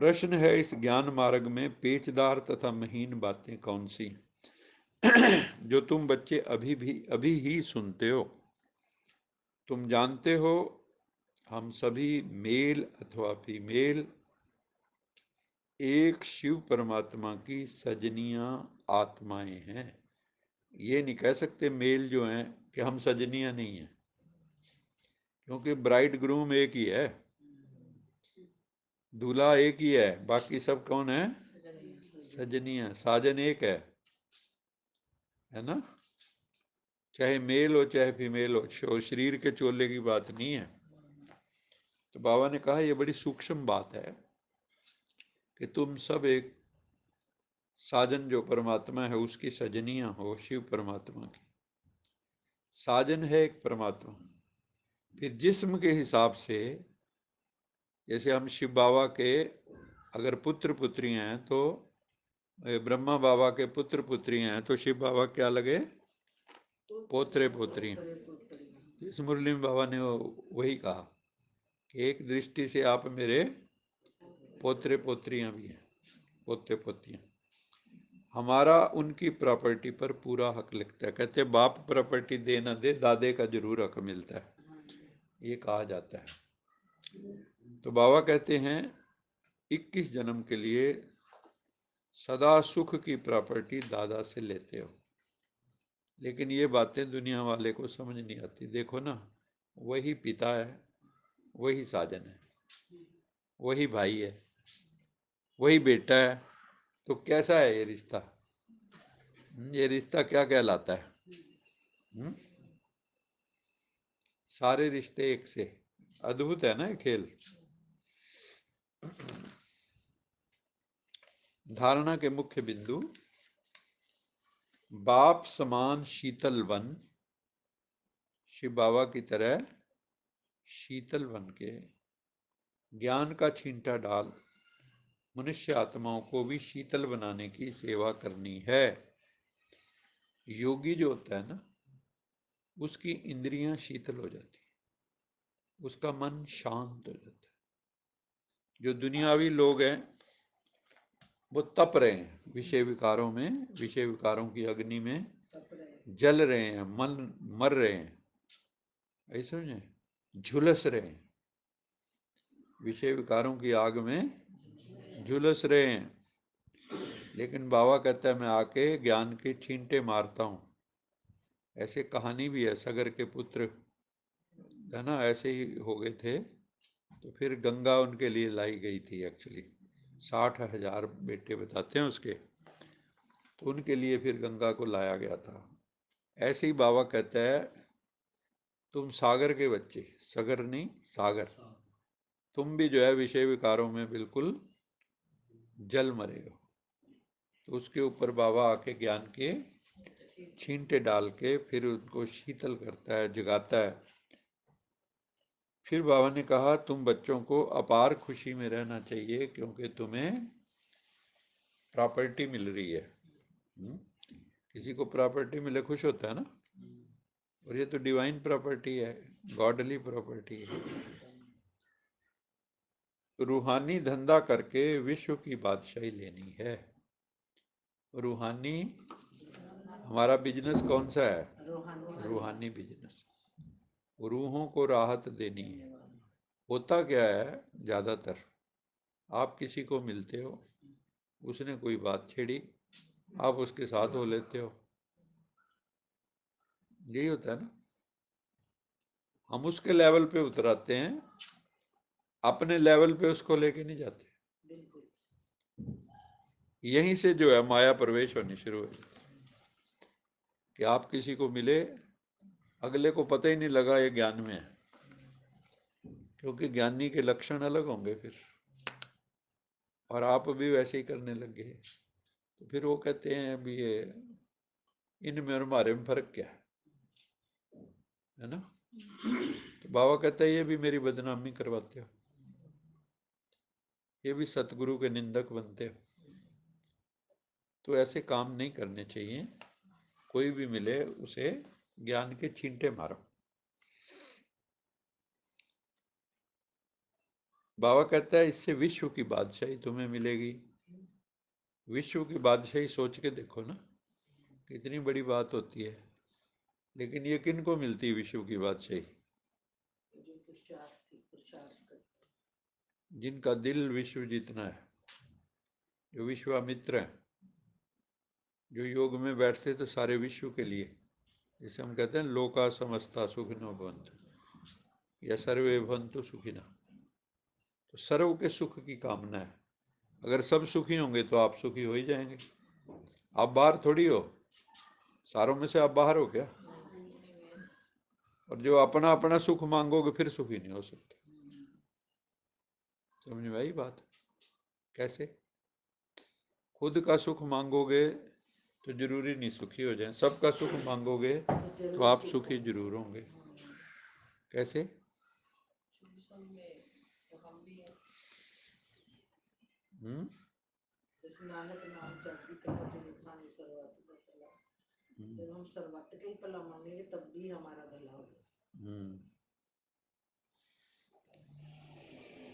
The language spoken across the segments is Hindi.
प्रश्न है, इस ज्ञान मार्ग में पेचदार तथा महीन बातें कौन सी जो तुम बच्चे अभी ही सुनते हो। तुम जानते हो हम सभी मेल अथवा फीमेल एक शिव परमात्मा की सजनियां आत्माएं हैं। ये नहीं कह सकते मेल जो हैं कि हम सजनियां नहीं हैं, क्योंकि ब्राइड ग्रूम एक ही है, दूल्हा एक ही है, बाकी सब कौन है? सजनियां। साजन एक है ना। चाहे मेल हो चाहे फीमेल हो, शरीर के चोले की बात नहीं है। तो बाबा ने कहा ये बड़ी सूक्ष्म बात है कि तुम सब एक साजन जो परमात्मा है उसकी सजनियां हो, शिव परमात्मा की। साजन है एक परमात्मा। फिर जिस्म के हिसाब से, जैसे हम शिव बाबा के अगर पुत्र पुत्रियां हैं तो ब्रह्मा बाबा के पुत्र पुत्रियां हैं, तो शिव बाबा क्या लगे? पोत्रे पोत्रियां। इस मुरली में बाबा ने वही कहा कि एक दृष्टि से आप मेरे पोत्रे पोत्रियां भी हैं, पोते पोतियां। हमारा उनकी प्रॉपर्टी पर पूरा हक लगता है। कहते बाप प्रॉपर्टी दे ना दे, दादे का जरूर हक मिलता है, ये कहा जाता है। तो बाबा कहते हैं 21 जन्म के लिए सदा सुख की प्रॉपर्टी दादा से लेते हो। लेकिन ये बातें दुनिया वाले को समझ नहीं आती। देखो ना, वही पिता है, वही साजन है, वही भाई है, वही बेटा है। तो कैसा है ये रिश्ता? ये रिश्ता क्या कहलाता है? हुँ? सारे रिश्ते एक से। अद्भुत है ना ये खेल। धारणा के मुख्य बिंदु। बाप समान शीतल वन, शिव बाबा की तरह शीतल वन के ज्ञान का छींटा डाल मनुष्य आत्माओं को भी शीतल बनाने की सेवा करनी है। योगी जो होता है ना, उसकी इंद्रियां शीतल हो जाती, उसका मन शांत हो जाता है। जो दुनियावी लोग हैं वो तप रहे हैं विषय विकारों में, विषय विकारों की अग्नि में जल रहे हैं, मन मर रहे हैं, ऐसे समझे, झुलस रहे हैं, विषय विकारों की आग में झुलस रहे हैं। लेकिन बाबा कहता है मैं आके ज्ञान के छींटे मारता हूँ। ऐसे कहानी भी है, सगर के पुत्र है ना, ऐसे ही हो गए थे। तो फिर गंगा उनके लिए लाई गई थी एक्चुअली। 60,000 बेटे बताते हैं उसके, तो उनके लिए फिर गंगा को लाया गया था। ऐसे ही बाबा कहता है तुम सागर के बच्चे, सगर नहीं सागर, तुम भी जो है विषय विकारों में बिल्कुल जल मरे हो। तो उसके ऊपर बाबा आके ज्ञान के छींटे डाल के फिर उनको शीतल करता है, जगाता है। फिर बाबा ने कहा तुम बच्चों को अपार खुशी में रहना चाहिए, क्योंकि तुम्हें प्रॉपर्टी मिल रही है। किसी को प्रॉपर्टी मिले खुश होता है ना, और ये तो डिवाइन प्रॉपर्टी है, गॉडली प्रॉपर्टी है। रूहानी धंधा करके विश्व की बादशाही लेनी है। रूहानी हमारा बिजनेस कौन सा है? रूहानी बिजनेस। रूहों को राहत देनी है। होता क्या है ज़्यादातर, आप किसी को मिलते हो, उसने कोई बात छेड़ी, आप उसके साथ हो लेते हो, यही होता है ना। हम उसके लेवल पे उतराते हैं, अपने लेवल पे उसको लेके नहीं जाते। यहीं से जो है माया प्रवेश होनी शुरू हो जाती कि आप किसी को मिले, अगले को पता ही नहीं लगा ये ज्ञान में है, क्योंकि ज्ञानी के लक्षण अलग होंगे फिर, और आप भी वैसे ही करने लग गए। तो फिर वो कहते हैं अभी ये इनमें और हमारे में फर्क क्या है ना। तो बाबा कहता है ये भी मेरी बदनामी करवाते हो, ये भी सतगुरु के निंदक बनते हो। तो ऐसे काम नहीं करने चाहिए। कोई भी मिले उसे ज्ञान के छींटे मारो। बाबा कहता है इससे विश्व की बादशाही तुम्हें मिलेगी। विश्व की बादशाही सोच के देखो ना, कितनी बड़ी बात होती है। लेकिन ये किन को मिलती है विश्व की बादशाही? जिनका दिल विश्व जितना है, जो विश्वामित्र है, जो योग में बैठते तो सारे विश्व के लिए, जैसे हम कहते हैं लोका समस्ता सुखिनो भवन्तु या सर्वे भवन्तु सुखिना, तो सर्व के सुख की कामना है। अगर सब सुखी होंगे तो आप सुखी हो ही जाएंगे। आप बाहर थोड़ी हो, सारों में से आप बाहर हो क्या? और जो अपना अपना सुख मांगोगे फिर सुखी नहीं हो सकते। समझ में आई बात? कैसे? खुद का सुख मांगोगे तो जरूरी नहीं सुखी हो जाए, सबका सुख मांगोगे तो आप सुखी जरूर होंगे। कैसे? जैसे नानक नाम चढ़ती कला तेरे खाने सरबत का भला। जब हम सरबत के ही भला मांगेंगे तब भी हमारा भला होगा।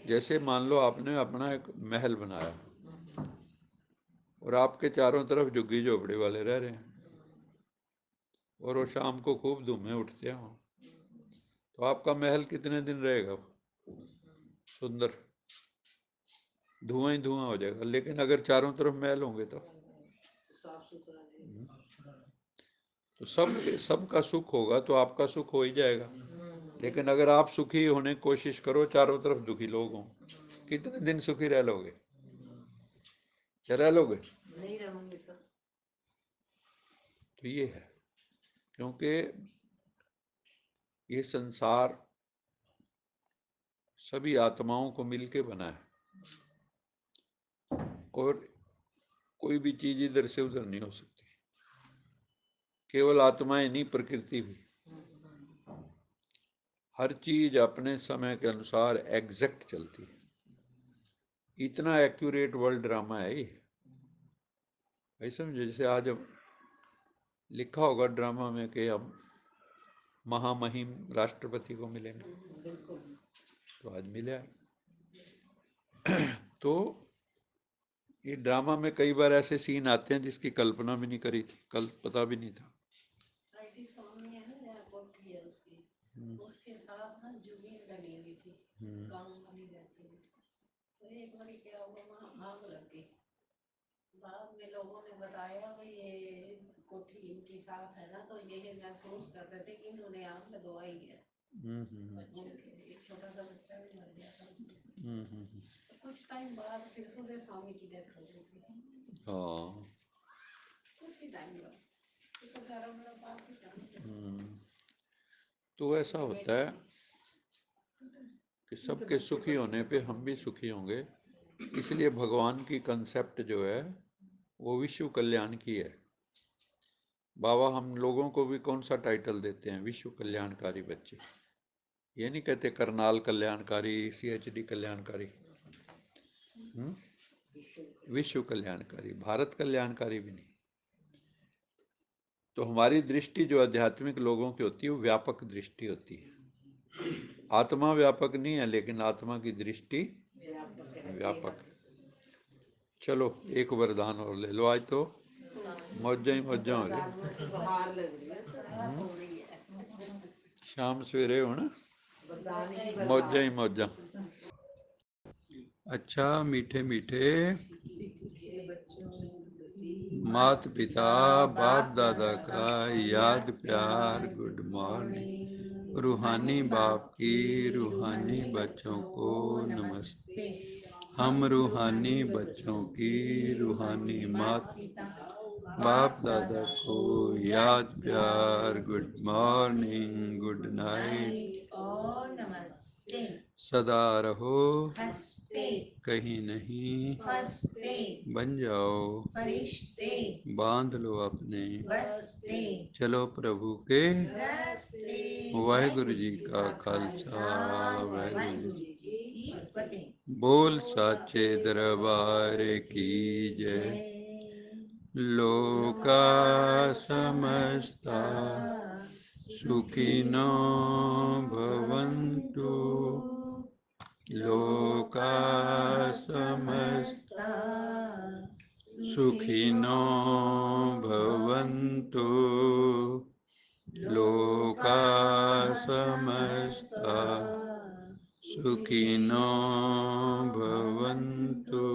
जैसे मान लो आपने अपना एक महल बनाया और आपके चारों तरफ झुग्गी झोपड़ी वाले रह रहे हैं और वो शाम को खूब धूमें उठते हैं, तो आपका महल कितने दिन रहेगा सुंदर? धुआं ही धुआं हो जाएगा। लेकिन अगर चारों तरफ महल होंगे तो सबका सुख होगा तो आपका सुख हो ही जाएगा। लेकिन अगर आप सुखी होने की कोशिश करो, चारों तरफ दुखी लोग हों, कितने दिन सुखी रह लोगे? क्या रह लोगे? नहीं रहूंगे सर। तो ये है, क्योंकि ये संसार सभी आत्माओं को मिलके बना है और कोई भी चीज इधर से उधर नहीं हो सकती। केवल आत्माएं नहीं, प्रकृति भी, हर चीज अपने समय के अनुसार एग्जैक्ट चलती है। इतना एक्यूरेट वर्ल्ड ड्रामा है ये। भाई समझे, जैसे आज हम लिखा होगा ड्रामा में कि हम महामहिम राष्ट्रपति को मिलेंगे, तो आज मिले। तो ये ड्रामा में कई बार ऐसे सीन आते हैं जिसकी कल्पना भी नहीं करी थी, कल पता भी नहीं था। उसके साथ ना जुगीन लगी हुई थी, गाँव वाली रहती है। तो एक बार क्या हुआ, वहाँ आग लग गई। बाद में लोगों ने बताया भाई ये कोठी इनकी साथ है ना, तो यही महसूस करते थे कि इन्होंने आग लगवाई है। एक छोटा सा बच्चा भी मर गया था उसमें। तो कुछ टाइम बाद फिर सूर्य स्वामी की डेथ हो गई थी। कुछ ही टाइम बाद तो ग्यारह मेरा पास ही था। तो ऐसा होता है कि सबके सुखी होने पे हम भी सुखी होंगे। इसलिए भगवान की कंसेप्ट जो है वो विश्व कल्याण की है। बाबा हम लोगों को भी कौन सा टाइटल देते हैं? विश्व कल्याणकारी बच्चे। ये नहीं कहते करनाल कल्याणकारी, CHD कल्याणकारी। विश्व कल्याणकारी, भारत कल्याणकारी भी नहीं। तो हमारी दृष्टि जो आध्यात्मिक लोगों की होती है वो व्यापक दृष्टि होती है। आत्मा व्यापक नहीं है, लेकिन आत्मा की दृष्टि व्यापक है। चलो एक वरदान और ले लो, आज तो मौजा ही मौजा हो रही। शाम सवेरे हो ना, मौजा ही मौजा। अच्छा मीठे मीठे मात पिता बाप दादा का याद प्यार, गुड मॉर्निंग। रूहानी बाप की रूहानी बच्चों को नमस्ते। हम रूहानी बच्चों की रूहानी मात बाप दादा को याद प्यार, गुड मॉर्निंग, गुड नाइट और नमस्ते। सदा रहो हंसते, कहीं नहीं फंसते, बन जाओ फरिश्ते, बांध लो अपने बस्ते, चलो प्रभु के रास्ते। वाहिगुरु जी का खालसा, वाहिगुरु जी की फतेह। बोल साचे दरबार की जय। लोका समस्ता सुखिनो भवन्तु। लोका समस्ता सुखिनो भवन्तु। लोका समस्ता सुखिनो भवन्तु।